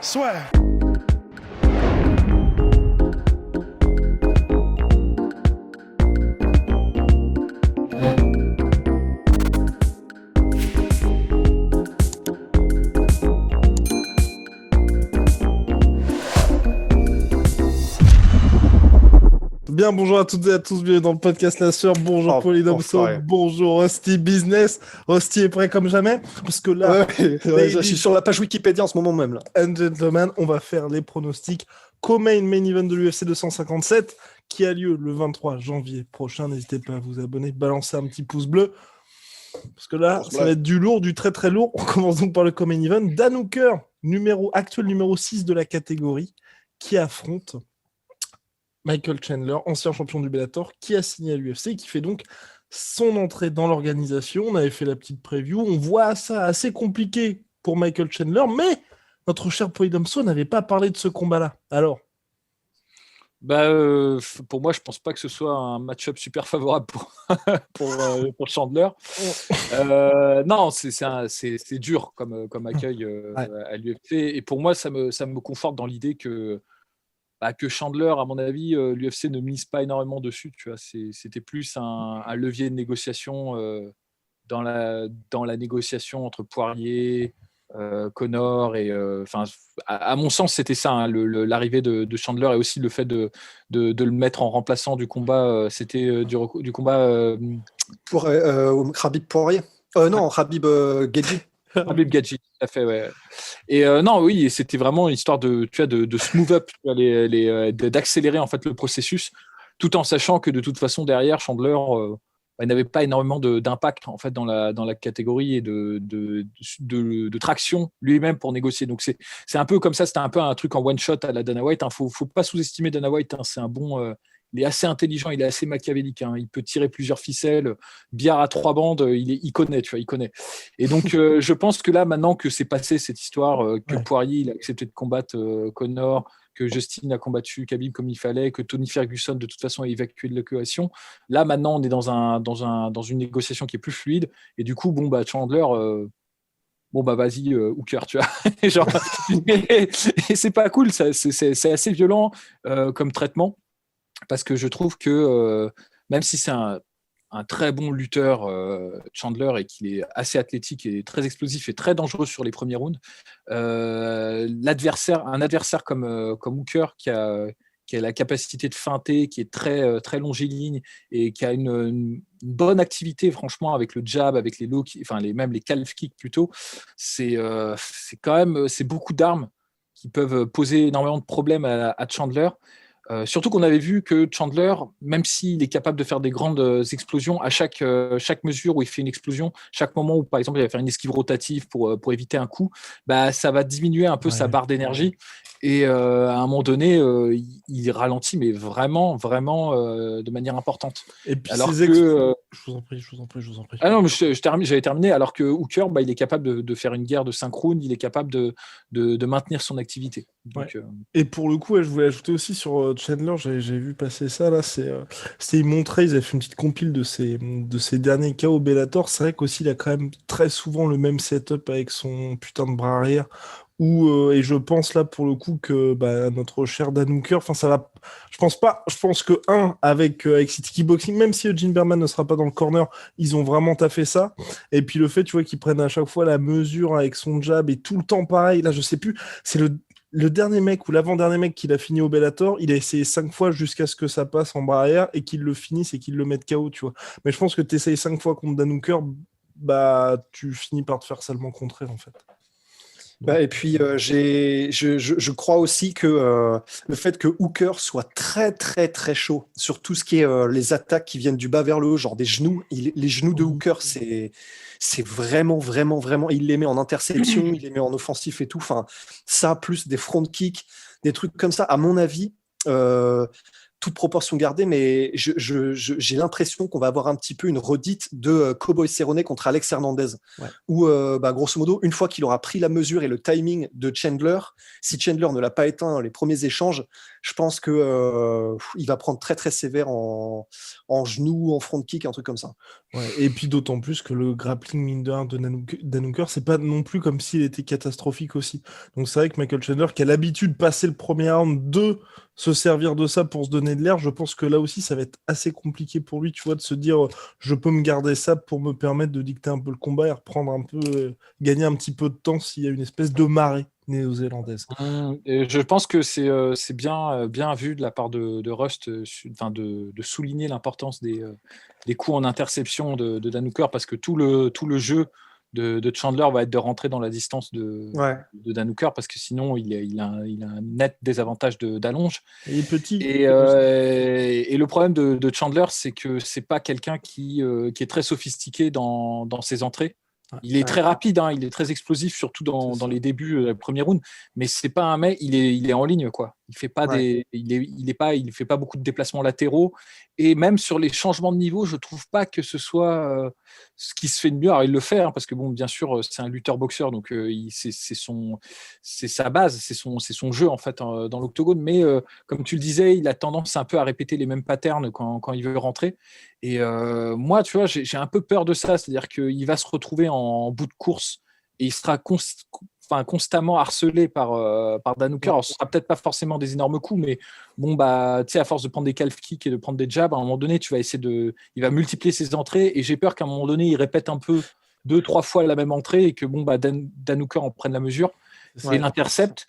Swear. Bien, bonjour à toutes et à tous, bienvenue dans le podcast La Sœur. Bonjour Polydomso, bonjour Rusty Business. Rusty est prêt comme jamais, parce que là, je suis sur la page Wikipédia en ce moment même là. And gentlemen, on va faire les pronostics co-main main event de l'UFC 257 qui a lieu le 23 janvier prochain. N'hésitez pas à vous abonner, balancer un petit pouce bleu, parce que là, ça va être du lourd, du très très lourd. On commence donc par le co-main event. Dan Hooker, actuel numéro 6 de la catégorie, qui affronte Michael Chandler, ancien champion du Bellator, qui a signé à l'UFC et qui fait donc son entrée dans l'organisation. On avait fait la petite preview. On voit ça assez compliqué pour Michael Chandler, mais notre cher Polydomso n'avait pas parlé de ce combat-là. Alors pour moi, je pense pas que ce soit un match-up super favorable pour Chandler. Non, c'est dur comme accueil à l'UFC. Et pour moi, ça me conforte dans l'idée que Chandler, à mon avis, l'UFC ne mise pas énormément dessus. Tu vois, c'était plus un levier de négociation dans la négociation entre Poirier, Conor et à mon sens c'était ça, hein, l'arrivée de Chandler et aussi le fait de le mettre en remplaçant du combat, c'était du combat pour Khabib Poirier. Non, Khabib Gedji. Khabib Gedji, tout à fait, ouais. Et non, oui, c'était vraiment une histoire de smooth up, d'accélérer en fait le processus, tout en sachant que de toute façon derrière Chandler il n'avait pas énormément d'impact en fait dans la catégorie et de traction lui-même pour négocier. Donc c'est un peu comme ça, c'était un peu un truc en one shot à la Dana White. Faut pas sous-estimer Dana White. C'est un bon. Il est assez intelligent, il est assez machiavélique. Il peut tirer plusieurs ficelles, billard à 3 bandes. Il connaît, tu vois, il connaît. Et donc je pense que là maintenant que c'est passé cette histoire, que Poirier il a accepté de combattre Conor, que Justin a combattu Khabib comme il fallait, que Tony Ferguson de toute façon a évacué de l'équation. Là maintenant on est dans une négociation qui est plus fluide et du coup Chandler vas-y Hooker, tu vois. Genre, et c'est pas cool, c'est assez violent comme traitement, parce que je trouve que même si c'est un très bon lutteur, Chandler, et qu'il est assez athlétique et très explosif et très dangereux sur les premiers rounds, un adversaire comme Hooker qui a la capacité de feinter, qui est très, très longiligne et qui a une bonne activité, franchement, avec le jab, avec les low kicks, même les calf kicks plutôt, c'est quand même beaucoup d'armes qui peuvent poser énormément de problèmes à Chandler. Surtout qu'on avait vu que Chandler, même s'il est capable de faire des grandes explosions, à chaque mesure où il fait une explosion, chaque moment où, par exemple, il va faire une esquive rotative pour éviter un coup, ça va diminuer un peu sa barre d'énergie. Et à un moment donné, il ralentit, mais vraiment, vraiment de manière importante. Et puis alors je vous en prie. Ah non, mais j'avais terminé. Alors que Hooker, il est capable de faire une guerre de 5 rounds, il est capable de maintenir son activité. Donc, Et pour le coup, je voulais ajouter aussi sur Chandler, j'ai vu passer ça là, ils montraient, ils avaient fait une petite compile de ses derniers cas au Bellator. C'est vrai qu'aussi il a quand même très souvent le même setup avec son putain de bras arrière. Et je pense là pour le coup que notre cher Dan Hooker, ça va. Je pense que avec City Kickboxing, même si Eugene Berman ne sera pas dans le corner, ils ont vraiment taffé ça. Et puis le fait, tu vois, qu'ils prennent à chaque fois la mesure avec son jab et tout le temps pareil. Là, je sais plus, c'est le dernier mec ou l'avant-dernier mec qu'il a fini au Bellator, il a essayé 5 fois jusqu'à ce que ça passe en bras arrière et qu'il le finisse et qu'il le mette KO, tu vois. Mais je pense que tu essayes 5 fois contre Dan Hooker, tu finis par te faire salement contrer en fait. Et puis je crois aussi que le fait que Hooker soit très très très chaud sur tout ce qui est les attaques qui viennent du bas vers le haut, genre des genoux, les genoux de Hooker, c'est vraiment vraiment vraiment, il les met en interception, il les met en offensif et tout, ça plus des front kicks, des trucs comme ça, à mon avis, toute proportion gardée, mais j'ai l'impression qu'on va avoir un petit peu une redite de Cowboy Cerrone contre Alex Hernandez, où grosso modo, une fois qu'il aura pris la mesure et le timing de Chandler, si Chandler ne l'a pas éteint dans les premiers échanges, je pense que il va prendre très très sévère en genou, en front kick, un truc comme ça. Ouais, et puis d'autant plus que le grappling mine de rien de Dan Hooker, c'est pas non plus comme s'il était catastrophique aussi. Donc c'est vrai que Michael Chandler, qui a l'habitude de passer le premier round, de se servir de ça pour se donner de l'air, je pense que là aussi ça va être assez compliqué pour lui, tu vois, de se dire je peux me garder ça pour me permettre de dicter un peu le combat et reprendre un peu, gagner un petit peu de temps s'il y a une espèce de marée néo-zélandaise. Et je pense que c'est bien vu de la part de Rust, de souligner l'importance des coups en interception de Dan Hooker, parce que tout le jeu de Chandler va être de rentrer dans la distance Ouais. de Dan Hooker, parce que sinon il a un net désavantage d'allonge. Et petit. Et le problème de Chandler, c'est que c'est pas quelqu'un qui est très sophistiqué dans ses entrées. Il est très rapide, hein, il est très explosif, surtout dans les débuts, le premier round. Mais c'est pas un mec, il est en ligne, quoi. Il fait pas il fait pas beaucoup de déplacements latéraux. Et même sur les changements de niveau, je trouve pas que ce soit ce qui se fait de mieux. Alors il le fait, hein, parce que bon, bien sûr, c'est un lutteur-boxeur, donc c'est sa base, c'est son jeu en fait dans l'octogone. Mais comme tu le disais, il a tendance un peu à répéter les mêmes patterns quand il veut rentrer. Et moi, tu vois, j'ai un peu peur de ça, c'est-à-dire qu'il va se retrouver en bout de course et il sera constamment harcelé par Dan Hooker. Alors, ce sera peut-être pas forcément des énormes coups, mais bon, bah, tu sais, à force de prendre des calf kicks et de prendre des jabs, à un moment donné, il va multiplier ses entrées, et j'ai peur qu'à un moment donné, il répète un peu 2-3 fois la même entrée et que bon, bah, Dan Hooker en prenne la mesure et l'intercepte.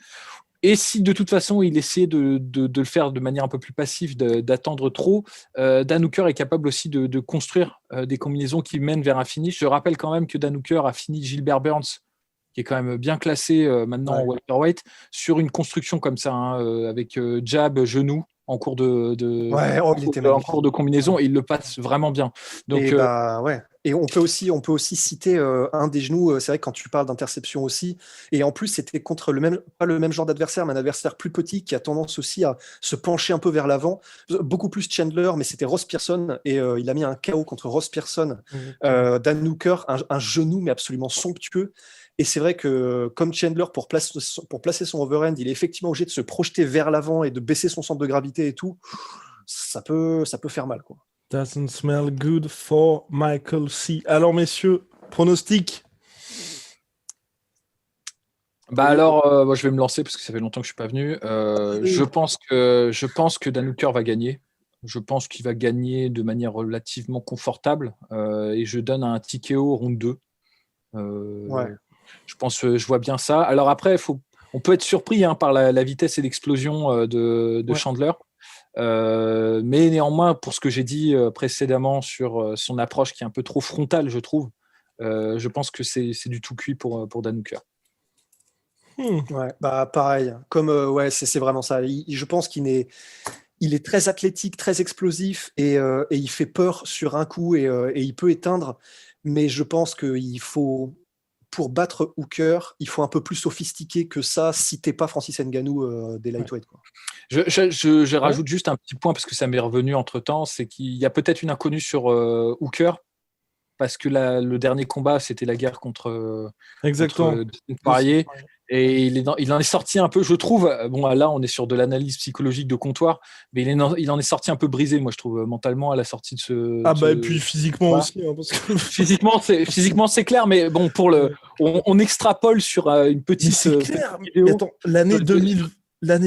Et si de toute façon il essayait de le faire de manière un peu plus passive, d'attendre trop, Dan Hooker est capable aussi de construire des combinaisons qui mènent vers un finish. Je rappelle quand même que Dan Hooker a fini Gilbert Burns, qui est quand même bien classé maintenant en welterweight, sur une construction comme ça, hein, avec jab, genou, en cours en cours de combinaison, et il le passe vraiment bien. Donc, Et on peut aussi citer un des genoux. C'est vrai que quand tu parles d'interception aussi, et en plus c'était contre pas le même genre d'adversaire, mais un adversaire plus petit qui a tendance aussi à se pencher un peu vers l'avant, beaucoup plus Chandler, mais c'était Ross Pearson, et il a mis un KO contre Ross Pearson. Dan Hooker, un genou mais absolument somptueux. Et c'est vrai que comme Chandler, pour placer son overhand, il est effectivement obligé de se projeter vers l'avant et de baisser son centre de gravité et tout. Ça peut faire mal, quoi. Doesn't smell good for Michael C. Alors, messieurs, pronostic. Bah alors, moi, je vais me lancer parce que ça fait longtemps que je suis pas venu. Je pense que Dan Hooker va gagner. Je pense qu'il va gagner de manière relativement confortable, et je donne un TKO round 2. Je vois bien ça. Alors après, on peut être surpris, hein, par la vitesse et l'explosion de Chandler. Mais néanmoins, pour ce que j'ai dit précédemment sur son approche qui est un peu trop frontale, je trouve, je pense que c'est du tout cuit pour Dan Hooker. Ouais, bah pareil. Comme c'est vraiment ça. Je pense qu'il est très athlétique, très explosif, et il fait peur sur un coup, et il peut éteindre. Mais je pense qu'il faut, pour battre Hooker, il faut un peu plus sophistiqué que ça si t'es pas Francis Ngannou des lightweight, quoi. Je rajoute juste un petit point parce que ça m'est revenu entre temps, c'est qu'il y a peut-être une inconnue sur Hooker, parce que le dernier combat, c'était la guerre contre Poirier. Et il en est sorti un peu, je trouve. Bon, là, on est sur de l'analyse psychologique de comptoir, mais il en est sorti un peu brisé, moi, je trouve, mentalement, à la sortie de ce. Et puis physiquement aussi. Hein, parce que... physiquement, c'est clair, mais bon, on extrapole sur une petite. C'est clair. Mais attends, l'année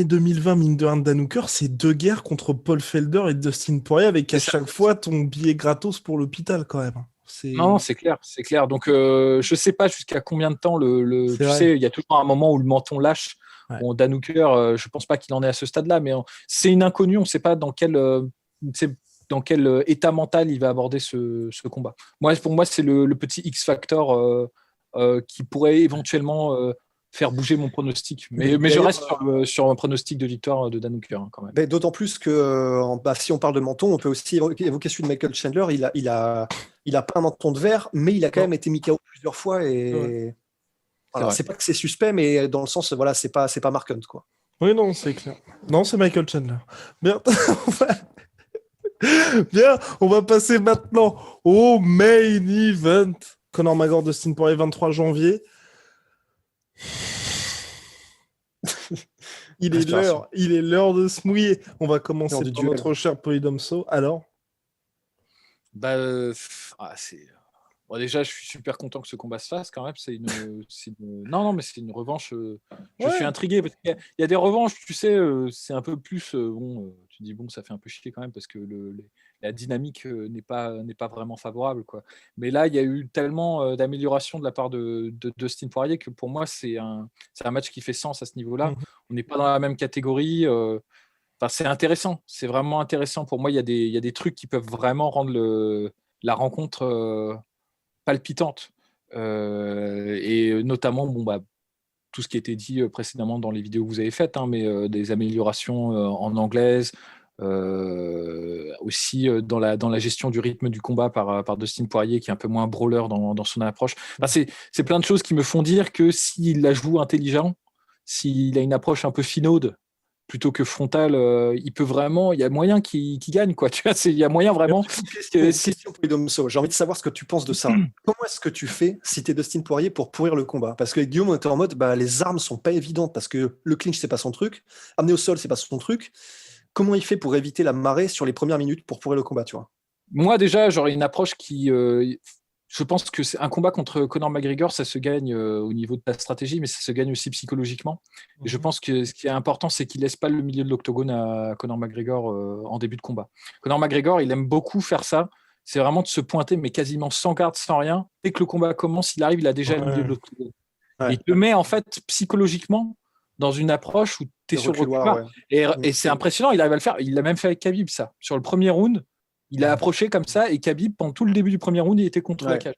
2020, mine de rien, de Dan Hooker, c'est 2 guerres contre Paul Felder et Dustin Poirier, avec à chaque fois ton billet gratos pour l'hôpital, quand même. Non, c'est clair. Donc, je sais pas jusqu'à combien de temps tu sais, il y a toujours un moment où le menton lâche. Ouais. Bon, Dan Hooker, je pense pas qu'il en est à ce stade-là, mais c'est une inconnue. On ne sait pas dans quel état mental il va aborder ce combat. Pour moi, c'est le petit X-factor qui pourrait éventuellement faire bouger mon pronostic. Mais je reste sur un pronostic de victoire de Dan Hooker, hein, quand même. D'autant plus que si on parle de menton, on peut aussi évoquer celui de Michael Chandler. Il a pas un menton de verre, mais il a quand même été mis KO plusieurs fois. Et c'est pas que c'est suspect, mais dans le sens, voilà, c'est pas Mark Hunt, quoi. Oui, non, c'est clair. Non, c'est Michael Chandler. Bien, bien, on va passer maintenant au main event. Conor McGregor, Dustin Poirier, 23 janvier. Respiration. Il est l'heure de se mouiller. On va commencer L'heure du par duel. notre cher Polydomso. Alors, Bah, c'est. Bon, déjà, je suis super content que ce combat se fasse quand même. Non, mais c'est une revanche. Je Ouais. suis intrigué parce qu'il y a des revanches, tu sais, c'est un peu plus. Tu dis, bon, ça fait un peu chier quand même parce que la dynamique n'est pas vraiment favorable, quoi. Mais là, il y a eu tellement d'améliorations de la part de Dustin Poirier que pour moi, c'est un match qui fait sens à ce niveau-là. Mhm. On n'est pas dans la même catégorie. Enfin, c'est intéressant. C'est vraiment intéressant. Pour moi, il y a des trucs qui peuvent vraiment rendre la rencontre palpitante. Et notamment, bon, bah, tout ce qui a été dit précédemment dans les vidéos que vous avez faites, hein, mais des améliorations en anglaise, aussi dans la gestion du rythme du combat par Dustin Poirier, qui est un peu moins brawler dans son approche. Enfin, c'est plein de choses qui me font dire que s'il la joue intelligent, s'il a une approche un peu finaude, plutôt que frontale, il peut vraiment, il y a moyen qu'il gagne, quoi. Tu vois, il y a moyen vraiment. Question pour Domso. J'ai envie de savoir ce que tu penses de ça. Comment est-ce que tu fais si tu es Dustin Poirier pour pourrir le combat? Parce que Guillaume était en mode les armes sont pas évidentes parce que le clinch c'est pas son truc, amener au sol c'est pas son truc. Comment il fait pour éviter la marée sur les premières minutes pour pourrir le combat, tu vois? Moi déjà, j'aurais une approche qui je pense que c'est un combat contre Conor McGregor, ça se gagne au niveau de ta stratégie, mais ça se gagne aussi psychologiquement. Et je pense que ce qui est important, c'est qu'il laisse pas le milieu de l'octogone à Conor McGregor en début de combat. Conor McGregor, il aime beaucoup faire ça. C'est vraiment de se pointer, mais quasiment sans garde, sans rien. Dès que le combat commence, il arrive, il a déjà le milieu de l'octogone. Ouais. Il te met en fait psychologiquement dans une approche où tu es sur le reculoir. Et c'est impressionnant, il arrive à le faire. Il l'a même fait avec Khabib, ça. Sur le premier round, il a approché comme ça et Khabib, pendant tout le début du premier round, il était contre la cage.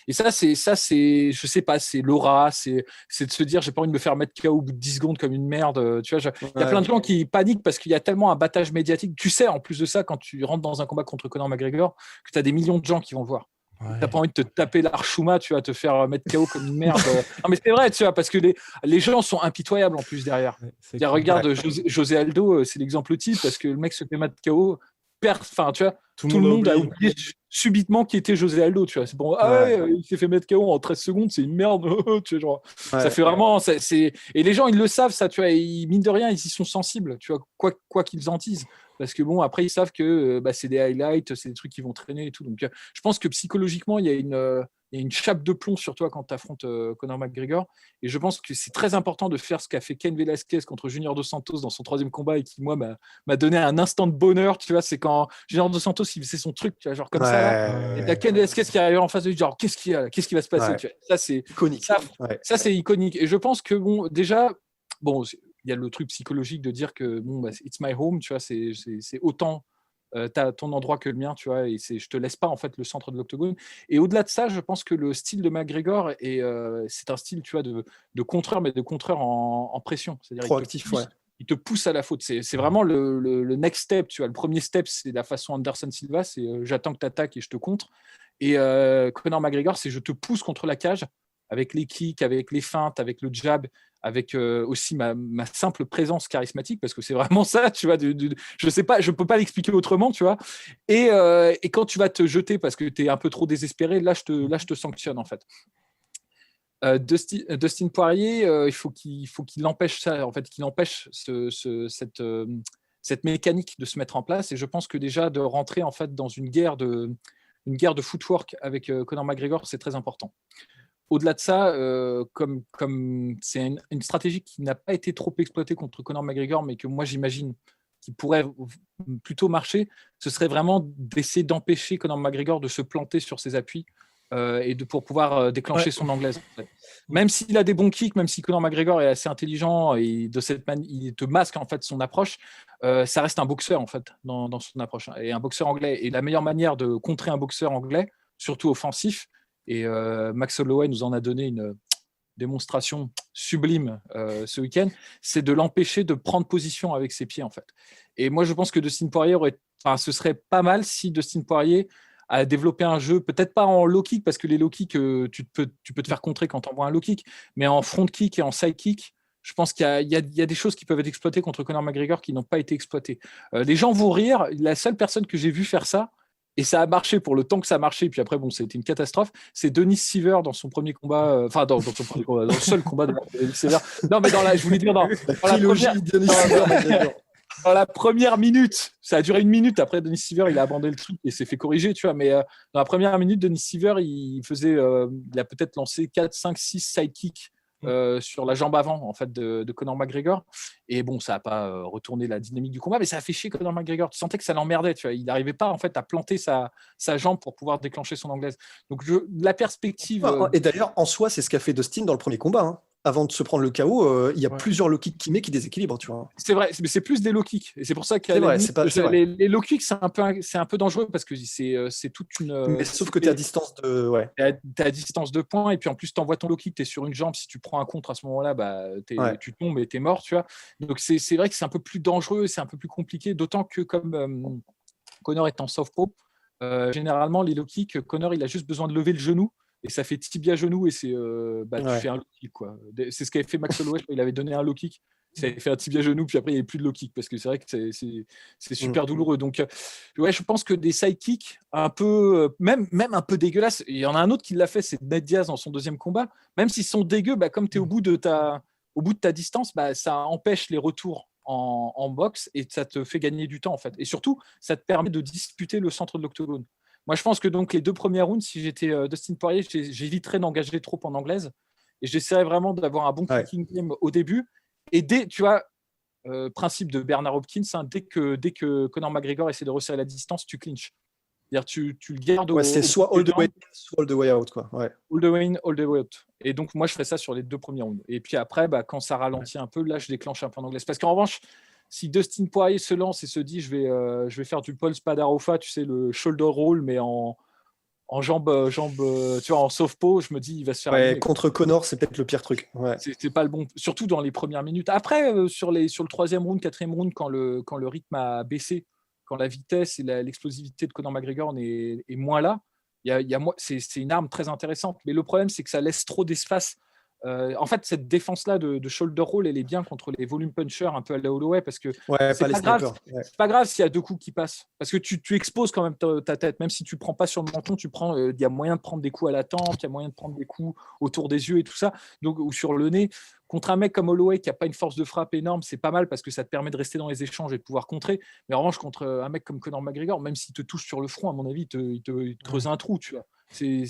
Et ça, je sais pas, c'est l'aura, c'est de se dire, j'ai pas envie de me faire mettre KO au bout de 10 secondes comme une merde. Tu vois, il y a plein de gens qui paniquent parce qu'il y a tellement un battage médiatique. Tu sais, en plus de ça, quand tu rentres dans un combat contre Conor McGregor, que tu as des millions de gens qui vont le voir. Ouais. T'as pas envie de te taper l'archouma, tu vas te faire mettre KO comme une merde. Non, mais c'est vrai, tu vois, parce que les gens sont impitoyables en plus derrière. Regarde, José Aldo, c'est l'exemple type, parce que le mec se fait mettre KO. Enfin, tu vois, tout le monde a oublié subitement qui était José Aldo, tu vois. C'est bon, il s'est fait mettre KO en 13 secondes, c'est une merde, tu vois, genre. Ça fait vraiment, et les gens, ils le savent, ça, tu vois, mine de rien, ils y sont sensibles, tu vois, quoi qu'ils en disent. Parce que bon, après, ils savent que c'est des highlights, c'est des trucs qui vont traîner et tout. Donc, je pense que psychologiquement, il y a une chape de plomb sur toi quand tu affrontes Conor McGregor. Et je pense que c'est très important de faire ce qu'a fait Cain Velasquez contre Junior Dos Santos dans son 3e combat et qui, moi, m'a donné un instant de bonheur. Tu vois, c'est quand Junior Dos Santos, il faisait son truc, tu vois, genre comme ça. Là, et t'as Cain Velasquez qui arrive en face de lui, genre, qu'est-ce qu'il y a là? Qu'est-ce qui va se passer? Tu vois, ça, c'est iconique. Ça, c'est iconique. Et je pense que, bon, déjà, bon, il y a le truc psychologique de dire que, bon, it's my home, tu vois, c'est autant t'as ton endroit que le mien, tu vois, et je te laisse pas en fait le centre de l'octogone. Et au-delà de ça, je pense que le style de McGregor c'est un style, tu vois, de contreur, mais de contreur en pression. C'est-à-dire proactif, il te pousse à la faute. C'est vraiment le next step, tu vois. Le premier step, c'est la façon Anderson Silva, c'est j'attends que tu attaques et je te contre. Et Conor McGregor, c'est je te pousse contre la cage avec les kicks, avec les feintes, avec le jab, avec aussi ma simple présence charismatique, parce que c'est vraiment ça, tu vois, je sais pas, je peux pas l'expliquer autrement, tu vois. Et quand tu vas te jeter parce que tu es un peu trop désespéré, là je te sanctionne en fait. Dustin Poirier, il faut qu'il empêche ça, en fait, qu'il empêche cette mécanique de se mettre en place. Et je pense que déjà de rentrer en fait dans une guerre de footwork avec Conor McGregor, c'est très important. Au-delà de ça, comme c'est une stratégie qui n'a pas été trop exploitée contre Conor McGregor, mais que moi j'imagine qui pourrait plutôt marcher, ce serait vraiment d'essayer d'empêcher Conor McGregor de se planter sur ses appuis et pour pouvoir déclencher son anglaise. En fait. Même s'il a des bons kicks, même si Conor McGregor est assez intelligent et il te masque en fait son approche, ça reste un boxeur en fait dans son approche et un boxeur anglais. Et la meilleure manière de contrer un boxeur anglais, surtout offensif, et Max Holloway nous en a donné une démonstration sublime ce week-end, c'est de l'empêcher de prendre position avec ses pieds en fait. Et moi je pense que Dustin Poirier ce serait pas mal si Dustin Poirier a développé un jeu, peut-être pas en low kick, parce que les low kicks, tu peux te faire contrer quand tu envoies un low kick, mais en front kick et en side kick, je pense qu'il y a des choses qui peuvent être exploitées contre Conor McGregor qui n'ont pas été exploitées. Les gens vont rire, la seule personne que j'ai vu faire ça, Et ça a marché pour le temps que ça a marché. Puis après, bon, c'était une catastrophe. C'est Denis Siver dans son premier combat, dans son premier combat, dans le seul combat de Denis Siver. Non, mais je voulais dire, dans la dans la première minute, ça a duré 1 minute. Après, Denis Siver, il a abandonné le truc et s'est fait corriger, tu vois. Mais dans la première minute, Denis Siver, il a peut-être lancé 4, 5, 6 sidekicks sur la jambe avant en fait de Conor McGregor. Et bon, ça n'a pas retourné la dynamique du combat, mais ça a fait chier Conor McGregor. Tu sentais que ça l'emmerdait, tu vois. Il n'arrivait pas en fait à planter sa jambe pour pouvoir déclencher son anglaise. Donc la perspective. Et d'ailleurs, en soi, c'est ce qu'a fait Dustin dans le premier combat. Hein. Avant de se prendre le KO, il y a plusieurs low kicks qu'il met qui déséquilibrent, tu vois. C'est vrai, mais c'est plus des low kicks. Et c'est pour ça que les low kicks, c'est un peu dangereux parce que c'est toute une. Mais sauf que tu es à distance de. Ouais. T'es à distance de points et puis en plus, tu envoies ton low kick, tu es sur une jambe. Si tu prends un contre à ce moment-là, tu tombes et tu es mort, tu vois. Donc c'est vrai que c'est un peu plus dangereux, c'est un peu plus compliqué, d'autant que comme Conor est en southpaw, généralement, les low kicks, Conor, il a juste besoin de lever le genou. Et ça fait tibia-genou et tu fais un low kick, quoi. C'est ce qu'avait fait Max Holloway, il avait donné un low kick, ça avait fait un tibia-genou, puis après il n'y avait plus de low kick parce que c'est vrai que c'est super douloureux. Donc, je pense que des sidekicks un peu, même un peu dégueulasses, il y en a un autre qui l'a fait, c'est Ned Diaz dans son deuxième combat, même s'ils sont dégueux, comme tu es au bout de ta distance, ça empêche les retours en boxe et ça te fait gagner du temps en fait. Et surtout, ça te permet de disputer le centre de l'octogone. Moi, je pense que donc les 2 premiers rounds, si j'étais Dustin Poirier, j'éviterais d'engager trop en anglaise et j'essaierais vraiment d'avoir un bon kicking game au début. Et tu vois, principe de Bernard Hopkins, hein, dès que Conor McGregor essaie de resserrer la distance, tu clinches. C'est-à-dire tu le gardes c'est soit all the way in, soit all the way out, quoi. Ouais. All the way in, all the way out. Et donc, moi, je ferais ça sur les 2 premiers rounds. Et puis après, quand ça ralentit un peu, là, je déclenche un peu en anglaise. Parce qu'en revanche, si Dustin Poirier se lance et se dit je vais faire du Paul Spadarofa, tu sais, le shoulder roll, mais en jambe, tu vois, en southpaw, je me dis il va se faire. Ouais, contre Conor, c'est peut-être le pire truc. Ouais. C'est pas le bon, surtout dans les premières minutes. Après, sur le 3e round, 4e round, quand le rythme a baissé, quand la vitesse et l'explosivité de Conor McGregor est moins là, c'est une arme très intéressante. Mais le problème, c'est que ça laisse trop d'espace. En fait, cette défense-là de shoulder roll, elle est bien contre les volume punchers un peu à la Holloway parce que c'est pas grave s'il y a 2 coups qui passent parce que tu exposes quand même ta tête, même si tu prends pas sur le menton, il y a moyen de prendre des coups à la tempe, il y a moyen de prendre des coups autour des yeux et tout ça, donc, ou sur le nez. Contre un mec comme Holloway qui n'a pas une force de frappe énorme, c'est pas mal parce que ça te permet de rester dans les échanges et de pouvoir contrer. Mais en revanche, contre un mec comme Conor McGregor, même s'il te touche sur le front, à mon avis, il te creuse un trou, tu vois. C'est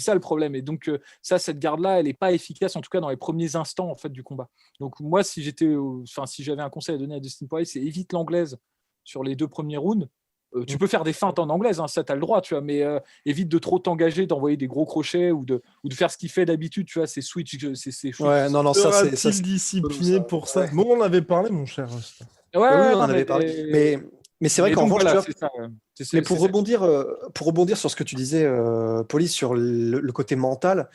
ça le problème. Et donc, cette garde-là, elle n'est pas efficace, en tout cas dans les premiers instants en fait, du combat. Donc, moi, si j'avais un conseil à donner à Dustin Poirier, c'est évite l'anglaise sur les 2 premiers rounds. Tu peux faire des feintes en anglaise, hein, ça, tu as le droit, tu vois, mais évite de trop t'engager, d'envoyer des gros crochets ou de faire ce qu'il fait d'habitude, tu vois, c'est switch. Ouais, non, ça, c'est discipliné pour ça. Ouais. Bon, on en avait parlé, mon cher. On en avait parlé. Mais c'est vrai qu'en revanche, mais pour rebondir sur ce que tu disais, Paulie, sur le côté mental,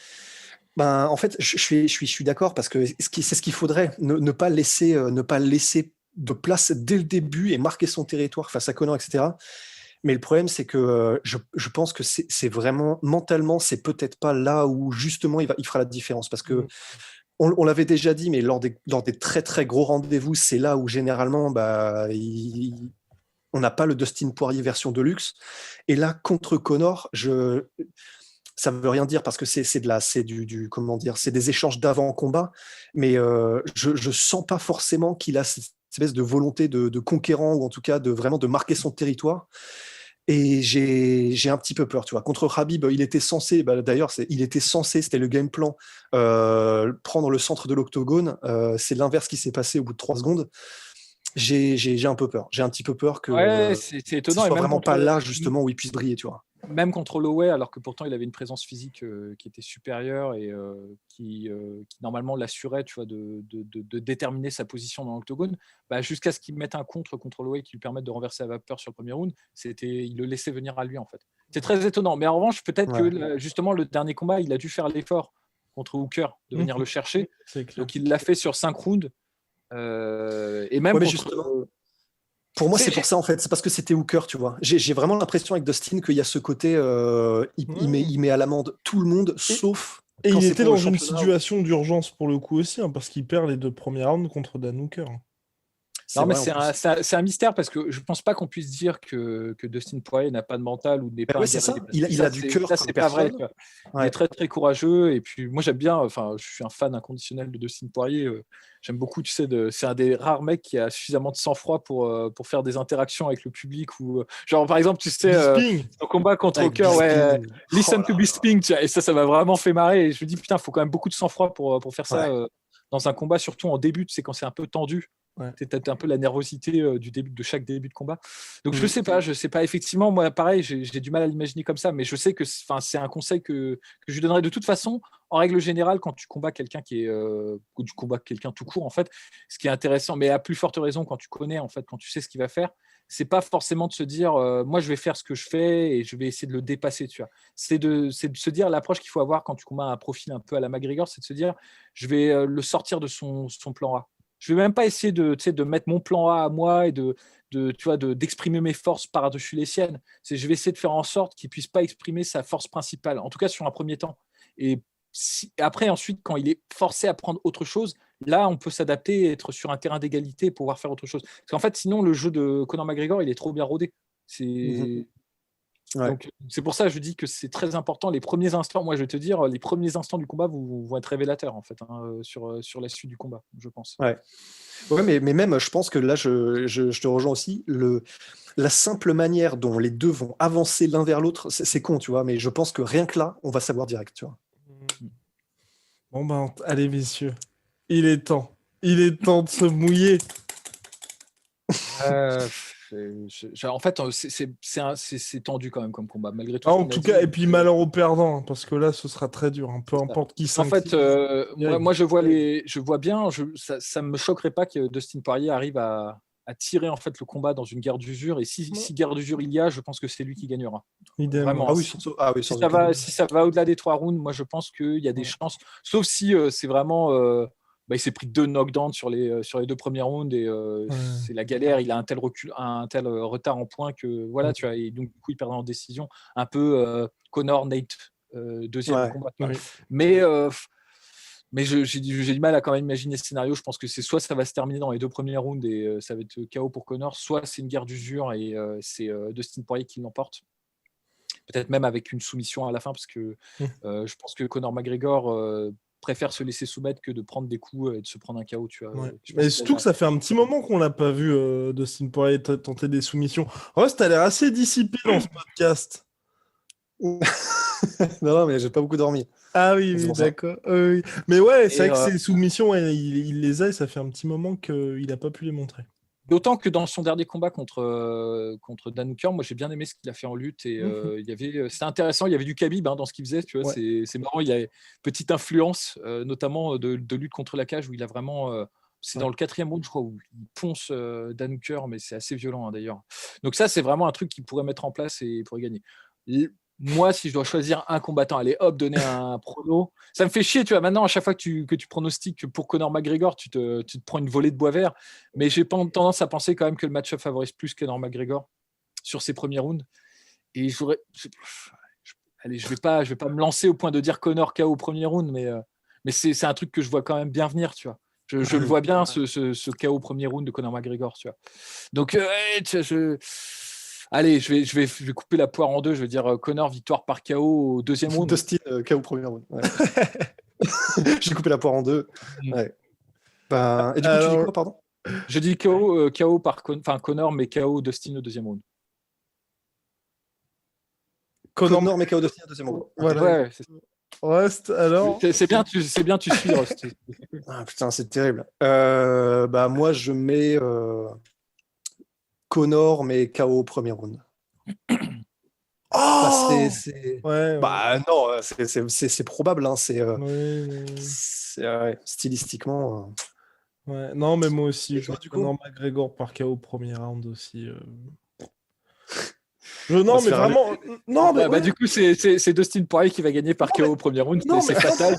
en fait, je suis d'accord parce que c'est ce qu'il faudrait, ne pas laisser de place dès le début et marquer son territoire face à Conor, etc. Mais le problème, c'est que je pense que c'est vraiment mentalement, c'est peut-être pas là où justement il fera la différence parce que on l'avait déjà dit, mais lors des très très gros rendez-vous, c'est là où généralement on n'a pas le Dustin Poirier version de luxe. Et là, contre Conor, ça veut rien dire parce que c'est des échanges d'avant-combat, mais je sens pas forcément qu'il a cette espèce de volonté de conquérant ou en tout cas de marquer son territoire. Et j'ai un petit peu peur, tu vois. Contre Khabib, il était censé, c'était le game plan, prendre le centre de l'octogone. C'est l'inverse qui s'est passé au bout de 3 secondes. J'ai un peu peur. J'ai un petit peu peur que c'est étonnant. Ce soit vraiment pas là, justement, où il puisse briller, tu vois. Même contre Holloway, alors que pourtant il avait une présence physique qui était supérieure et qui normalement l'assurait, tu vois, de déterminer sa position dans l'octogone, jusqu'à ce qu'il mette un contre Holloway qui lui permette de renverser la vapeur sur le premier round, il le laissait venir à lui en fait. C'est très étonnant, mais en revanche peut-être que justement le dernier combat, il a dû faire l'effort contre Hooker de venir le chercher, donc il l'a fait sur 5 rounds et même pour moi, c'est pour ça, en fait. C'est parce que c'était Hooker, tu vois. J'ai vraiment l'impression avec Dustin qu'il y a ce côté, il met à l'amende tout le monde, sauf... Et il était dans une situation d'urgence pour le coup aussi, hein, parce qu'il perd les 2 premiers rounds contre Dan Hooker. C'est Non, mais vrai en plus. c'est un mystère parce que je pense pas qu'on puisse dire que Dustin Poirier n'a pas de mental ou n'est Ben pas ouais, un c'est guerrier. ça. Parce Il, que il a du cœur ça, comme c'est pas vrai. personne. Tu vois. Il est Ouais. très, très courageux. Et puis, moi, j'aime bien, enfin, je suis un fan inconditionnel de Dustin Poirier. J'aime beaucoup, tu sais, c'est un des rares mecs qui a suffisamment de sang-froid pour faire des interactions avec le public. Ou, genre, par exemple, tu sais, Bisping. son combat contre Avec Hawker, ouais, Bisping. Oh Listen to là là. Bisping, tu vois, et ça m'a vraiment fait marrer. Et je me dis, putain, il faut quand même beaucoup de sang-froid pour faire ça Ouais. dans un combat, surtout en début, tu sais, quand c'est un peu tendu. Ouais. T'as un peu la nervosité de chaque début de combat. Donc Mm. je sais pas. Effectivement, moi, pareil, j'ai du mal à l'imaginer comme ça, mais je sais que c'est un conseil que je lui donnerais de toute façon. En règle générale, quand tu combats quelqu'un ou tu combats quelqu'un tout court, en fait, ce qui est intéressant, mais à plus forte raison quand tu connais, en fait, quand tu sais ce qu'il va faire, c'est pas forcément de se dire, moi, je vais faire ce que je fais et je vais essayer de le dépasser, tu vois. C'est de se dire l'approche qu'il faut avoir quand tu combats un profil un peu à la McGregor, c'est de se dire, je vais le sortir de son plan A. Je vais même pas essayer de mettre mon plan A à moi et d'exprimer mes forces par-dessus les siennes. Je vais essayer de faire en sorte qu'il puisse pas exprimer sa force principale, en tout cas sur un premier temps. Et après, ensuite, quand il est forcé à prendre autre chose, là, on peut s'adapter, être sur un terrain d'égalité, pouvoir faire autre chose. Parce qu'en fait, sinon, le jeu de Conor McGregor, il est trop bien rodé. Mhm. Ouais. Donc, c'est pour ça que je dis que c'est très important. Les premiers instants, moi, je vais te dire, les premiers instants du combat vont être révélateurs, en fait, sur la suite du combat, je pense. Ouais. Ouais, mais même, je pense que là, je te rejoins aussi. La simple manière dont les deux vont avancer l'un vers l'autre, c'est con, tu vois, mais je pense que rien que là, on va savoir direct, tu vois. Bon ben, allez messieurs, il est temps. Il est temps de se mouiller. Euh, En fait, c'est tendu quand même comme combat, malgré tout Ah, ce en qu'on a tout dit. cas, et puis malheur au perdant, hein, parce que là, ce sera très dur, hein, peu C'est ça. importe qui En fait, s'incline. moi, je vois bien, ça me choquerait pas que Dustin Poirier arrive à tirer en fait le combat dans une guerre d'usure. Et si guerre d'usure il y a, je pense que c'est lui qui gagnera. Idem. Vraiment. Ah oui, sans aucun doute. Si ça va au-delà des 3 rounds, moi je pense qu'il y a des chances. Sauf si c'est vraiment. Il s'est pris 2 knockdowns sur les 2 premiers rounds et c'est la galère. Il a un tel recul, un tel retard en points que voilà, tu vois. Et donc du coup, il perd en décision. Un peu Conor Nate deuxième Ouais. combat. Oui. Mais j'ai du mal à quand même imaginer ce scénario. Je pense que c'est soit ça va se terminer dans les 2 premiers rounds et ça va être KO pour Conor, soit c'est une guerre d'usure et c'est Dustin Poirier qui l'emporte. Peut-être même avec une soumission à la fin, parce que je pense que Conor McGregor préfère se laisser soumettre que de prendre des coups et de se prendre un KO. Tu vois. Ouais. Je pense Mais qu'il surtout que ça fait un petit moment qu'on l'a pas vu, Dustin Poirier tenter des soumissions. Rust, t'as l'air assez dissipé dans ce podcast. Non, non, mais j'ai pas beaucoup dormi. Ah oui, C'est oui, pour ça. d'accord. Oui. Mais ouais, c'est Et, vrai que ces soumissions, ouais, il les a et ça fait un petit moment qu'il n'a pas pu les montrer. d'autant que dans son dernier combat contre Dan Hooker, moi j'ai bien aimé ce qu'il a fait en lutte et c'était intéressant. Il y avait du Khabib dans ce qu'il faisait. Tu vois, Ouais. c'est marrant. Il y a une petite influence, notamment de lutte contre la cage où il a vraiment. C'est dans le 4e round, je crois, où il ponce Dan Hooker, mais c'est assez violent d'ailleurs. Donc ça, c'est vraiment un truc qu'il pourrait mettre en place et il pourrait gagner. Moi, si je dois choisir un combattant, allez hop, donner un prono, ça me fait chier, tu vois. Maintenant, à chaque fois que tu pronostiques pour Conor McGregor, tu te prends une volée de bois vert. Mais j'ai pas tendance à penser quand même que le match-up favorise plus Conor McGregor sur ses premiers rounds. Et allez, je vais pas me lancer au point de dire Conor KO au premier round, mais c'est un truc que je vois quand même bien venir, tu vois. Je le vois bien, ce KO au premier round de Conor McGregor, tu vois. Donc, allez, je vais couper la poire en deux. Je vais dire Conor victoire par KO au 2e round. Dustin, KO premier round. Ouais. J'ai coupé la poire en 2. Ouais. Ben, et du coup, tu dis quoi, pardon? Je dis KO par Conor, mais KO Dustin au 2e round. Conor mais KO Dustin au 2e round. Voilà. Ouais, Rust, alors. c'est bien, tu suis, Rust. Ah, putain, c'est terrible. Bah, moi, je mets Conor mais KO premier round. Bah, Ouais, ouais. bah non, c'est probable. Hein, Oui. ouais, stylistiquement. Ouais. Non, mais moi aussi, Et je toi, mets du coup? Conor McGregor par KO premier round aussi. On Non, va se mais faire vraiment. Non, mais ouais. Du coup, c'est Dustin Poirier qui va gagner par KO au premier round. Non, C'est mais fatal.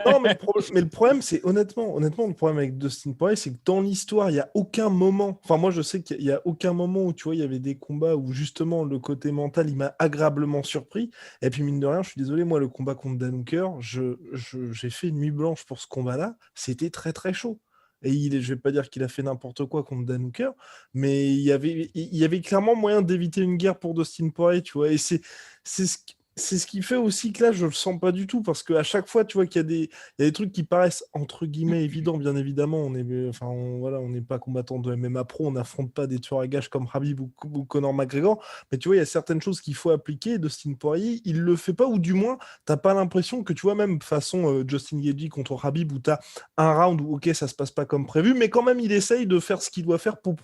non, mais le problème, c'est honnêtement, le problème avec Dustin Poirier, c'est que dans l'histoire, il n'y a aucun moment. Enfin, moi, je sais qu'il n'y a aucun moment où tu vois, il y avait des combats où justement le côté mental, il m'a agréablement surpris. Et puis, mine de rien, je suis désolé, moi, le combat contre Dan Hooker, j'ai fait une nuit blanche pour ce combat-là. C'était très, très chaud. Et je vais pas dire qu'il a fait n'importe quoi contre Dan Hooker, mais il y avait clairement moyen d'éviter une guerre pour Dustin Poirier, tu vois. Et c'est ce qui fait aussi que là, je le sens pas du tout, parce qu'à chaque fois, tu vois qu'il y a des trucs qui paraissent entre guillemets évidents, bien évidemment. On n'est pas combattant de MMA pro, on n'affronte pas des tueurs à gages comme Khabib ou Conor McGregor, mais tu vois, il y a certaines choses qu'il faut appliquer. Dustin Poirier, il le fait pas, ou du moins, t'as pas l'impression que, tu vois, même façon Justin Gaethje contre Khabib, où t'as un round où, ok, ça se passe pas comme prévu, mais quand même, il essaye de faire ce qu'il doit faire pour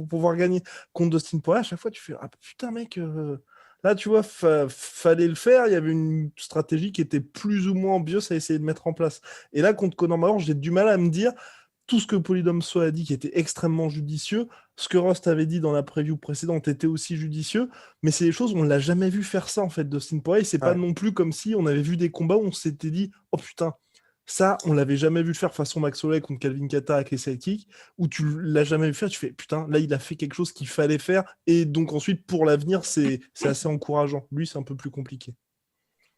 pouvoir gagner. Contre Dustin Poirier, à chaque fois, tu fais, ah putain, mec. Là, tu vois, fallait le faire. Il y avait une stratégie qui était plus ou moins ambitieuse à essayer de mettre en place. Et là, contre Conor McGregor, j'ai du mal à me dire tout ce que Polydomso a dit qui était extrêmement judicieux. Ce que Rost avait dit dans la preview précédente était aussi judicieux. Mais c'est des choses, on ne l'a jamais vu faire ça, en fait, Dustin Poirier. C'est pas non plus comme si on avait vu des combats où on s'était dit, oh putain, ça, on l'avait jamais vu faire façon Max Holloway contre Calvin Kattar avec les sidekicks, où tu l'as jamais vu faire, tu fais putain, là il a fait quelque chose qu'il fallait faire, et donc ensuite pour l'avenir c'est assez encourageant. Lui c'est un peu plus compliqué.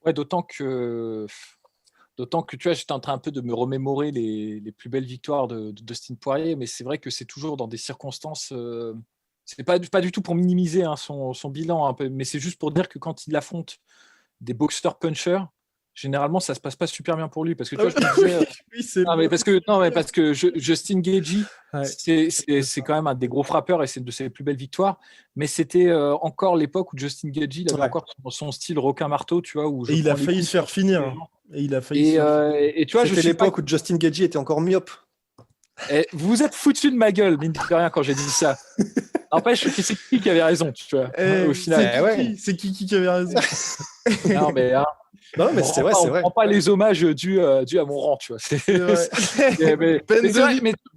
Ouais, d'autant que tu vois, j'étais en train un peu de me remémorer les plus belles victoires de Dustin Poirier, mais c'est vrai que c'est toujours dans des circonstances. C'est pas du tout pour minimiser son bilan, un peu, mais c'est juste pour dire que quand il affronte des boxeurs punchers, généralement ça se passe pas super bien pour lui, parce que tu vois, je te disais, parce que Justin Gaethje, c'est quand même un des gros frappeurs et c'est de ses plus belles victoires, mais c'était encore l'époque où Justin Gaethje il avait encore son style requin marteau, tu vois, où et il a failli se faire finir. Et tu vois, c'était l'époque où Justin Gaethje était encore myope. Et vous vous êtes foutu de ma gueule, mine de rien, quand j'ai dit ça. N'empêche que c'est qui avait raison, tu vois, au final. C'est qui avait raison. Non, mais c'est vrai, c'est vrai. On prend pas les hommages dus à mon rang, tu vois.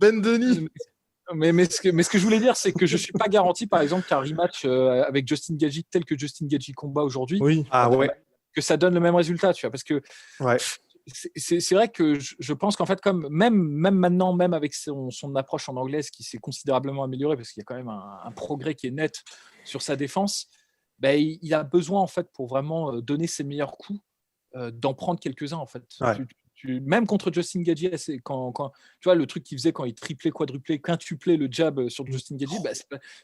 Ben Denis. Mais ce que je voulais dire, c'est que je suis pas garanti, par exemple, qu'un rematch avec Justin Gaethje tel que Justin Gaethje combat aujourd'hui, que ça donne le même résultat, tu vois, parce que c'est vrai que je pense qu'en fait, comme même maintenant, même avec son approche en anglaise qui s'est considérablement améliorée, parce qu'il y a quand même un progrès qui est net sur sa défense, ben, il a besoin en fait pour vraiment donner ses meilleurs coups, d'en prendre quelques-uns en fait. Même contre Justin Gaethje, quand tu vois le truc qu'il faisait quand il triplait, quadruplait, quintuplait le jab sur Justin Gaethje,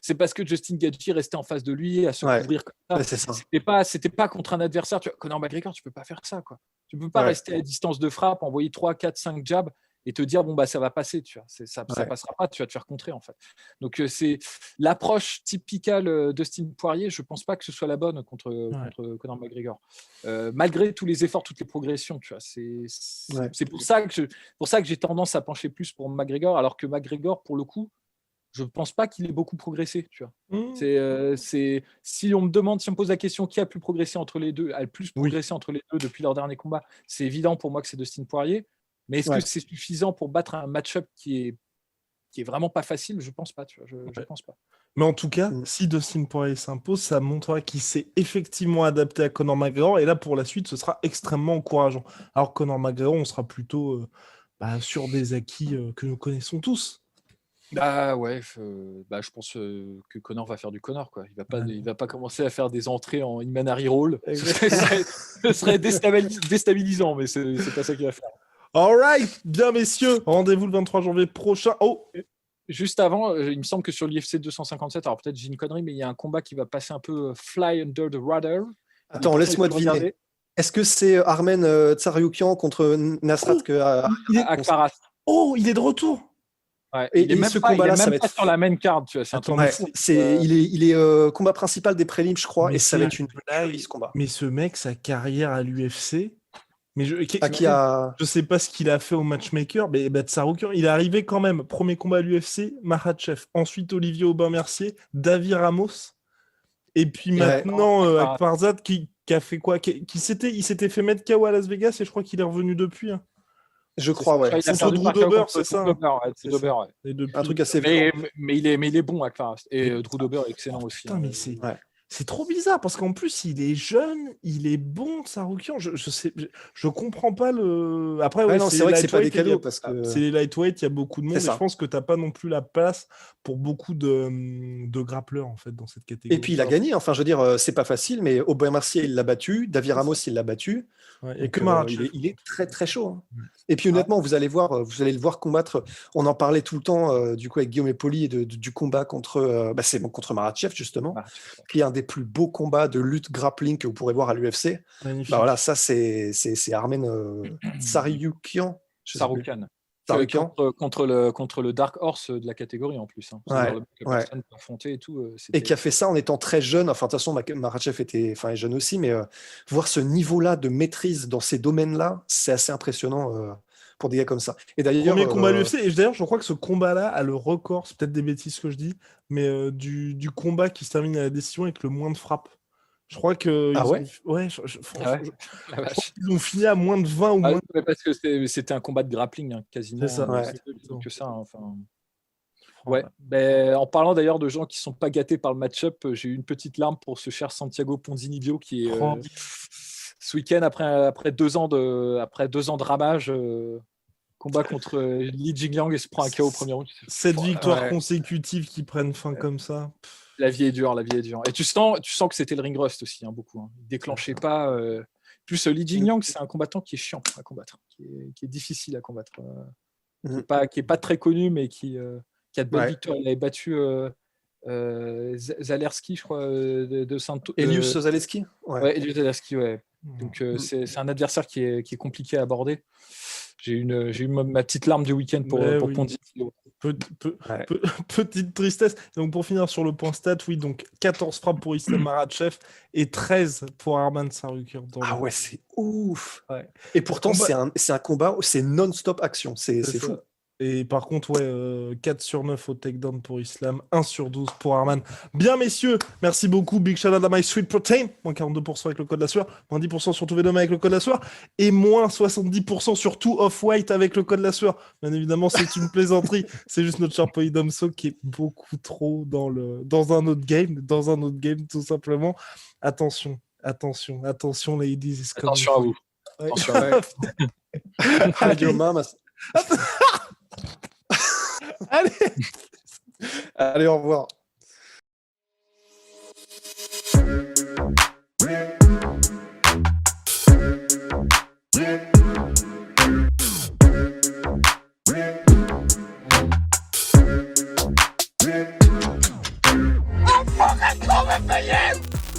c'est parce que Justin Gaethje restait en face de lui à se couvrir comme ça. C'était pas contre un adversaire. Tu vois, Conor McGregor, tu peux pas faire ça, quoi. Tu peux pas rester à distance de frappe, envoyer 3, 4, 5 jabs et te dire ça va passer, tu vois. Ça passera pas, tu vas te faire contrer en fait. Donc c'est l'approche typicale Dustin Poirier. Je pense pas que ce soit la bonne contre Conor McGregor, malgré tous les efforts, toutes les progressions, tu vois. C'est pour ça que j'ai tendance à pencher plus pour McGregor, alors que McGregor, pour le coup, je pense pas qu'il ait beaucoup progressé, tu vois. Si on me pose la question qui a plus progressé entre les deux, a le plus progressé entre les deux depuis leur dernier combat, c'est évident pour moi que c'est Dustin Poirier. Mais est-ce que c'est suffisant pour battre un match-up qui est vraiment pas facile? Je pense pas, tu vois. Je pense pas. Mais en tout cas, si Dustin Poirier s'impose, ça montrera qu'il s'est effectivement adapté à Conor McGregor. Et là, pour la suite, ce sera extrêmement encourageant. Alors Conor McGregor, on sera plutôt sur des acquis que nous connaissons tous. Je pense que Conor va faire du Conor, quoi. Il va pas commencer à faire des entrées en Imanari Roll. Ce serait déstabilisant, mais c'est pas ça qu'il va faire. All right, bien messieurs, rendez-vous le 23 janvier prochain. Juste avant, il me semble que sur l'UFC 257, alors peut-être j'ai une connerie, mais il y a un combat qui va passer un peu fly under the radar. Attends, laisse-moi deviner. Est-ce que c'est Armen Tsarukyan contre Nasrat Akparas? Oh, il est de retour. Ouais, il est même pas sur la main card, tu vois. Il est combat principal des prélims, je crois, et ça va être une blague, ce combat. Mais ce mec, sa carrière à l'UFC, je sais pas ce qu'il a fait au matchmaker, mais Tsarukyan, il est arrivé quand même. Premier combat à l'UFC, Makhachev. Ensuite, Olivier Aubin-Mercier, David Ramos. Et puis maintenant, Akparzad qui a fait quoi? Il s'était fait mettre KO à Las Vegas et je crois qu'il est revenu depuis. Hein. Je crois, ouais. C'est sur Drew Dober, c'est ça. Un truc assez violent. Mais il est bon, Akparas. Et Drew Dober est excellent aussi. Putain, mais c'est... C'est trop bizarre parce qu'en plus il est jeune, il est bon, Saroukian. Je comprends pas le. Après, Ouais, ouais, non, c'est vrai que c'est pas des lightweight, cadeaux parce que c'est les lightweight, il y a beaucoup de monde c'est et je ça. pense que t'as pas non plus la place pour beaucoup de grappleurs en fait dans cette Et catégorie. puis il a gagné. Enfin, je veux dire, c'est pas facile, mais Aubin Mercier il l'a battu, David Ramos il l'a battu. Ouais, et Donc, que Makhachev. il est très très chaud. Hein. Ouais. Et puis honnêtement, vous allez le voir combattre. On en parlait tout le temps du coup avec Guillaume et Poli du combat contre, contre Makhachev justement, qui est un des plus beaux combats de lutte grappling que vous pourrez voir à l'UFC. Magnifique. Bah voilà, ça c'est Armen Tsarukyan. Je sais plus. Saroukan. Tsarukyan. Contre le Dark Horse de la catégorie en plus. Hein. Ouais, C'est-à-dire le mec que ouais. personne peut affronter et tout. Et C'était... qui a fait ça en étant très jeune. Enfin, de toute façon, Makhachev est jeune aussi, mais voir ce niveau-là de maîtrise dans ces domaines-là, c'est assez impressionnant pour des gars comme ça. Et d'ailleurs, Premier combat à l'UFC, et d'ailleurs, je crois que ce combat-là a le record, c'est peut-être des bêtises que je dis, mais du combat qui se termine à la décision avec le moins de frappes. Je crois que. Ah ouais Ouais, Ah ouais, je crois qu'ils ont fini à moins de 20 ou Ah, moins ouais, parce que c'était un combat de grappling, hein, quasiment. C'est ça, ouais. Que ça. Hein, enfin. Ouais. Ben, en parlant d'ailleurs de gens qui sont pas gâtés par le match-up, j'ai eu une petite larme pour ce cher Santiago Ponzinibbio qui est ce week-end après 2 ans de ramage. Combat contre Li Jingliang et se prend un KO au premier round. 7 victoires Ouais. consécutives qui prennent fin comme ça. La vie est dure, la vie est dure. Et tu sens que c'était le ring rust aussi, hein, beaucoup. Hein. Il déclenchait pas. Plus Li Jingliang, c'est un combattant qui est chiant à combattre, qui est difficile à combattre, qui est pas très connu, mais qui a de belles victoires. Il avait battu Zaleski, je crois, de Santo. Elius Zaleski. Ouais, Elius Zaleski, ouais. Donc c'est un adversaire qui est compliqué à aborder. J'ai eu ma petite larme du week-end pour Ponzinibbio. Petite tristesse. Donc pour finir sur le point stat, oui, donc 14 frappes pour Islam Makhachev et 13 pour Arman Tsarukyan. Ah ouais, c'est ouf. Ouais. Et pourtant, c'est un combat où c'est non-stop action. C'est fou. Et par contre, 4 sur 9 au takedown pour Islam, 1 sur 12 pour Arman. Bien, messieurs, merci beaucoup. Big shout out à My Sweet Protein. Moins 42% avec le code de la sueur, moins 10% sur tout Venom avec le code de la sueur, et moins 70% sur tout Off-White avec le code de la sueur. Bien évidemment, c'est une plaisanterie. C'est juste notre cher Polydomso qui est beaucoup trop dans un autre game, tout simplement. Attention, ladies. Attention à vous. Ouais. Attention à vous. Allez, au revoir. On va payer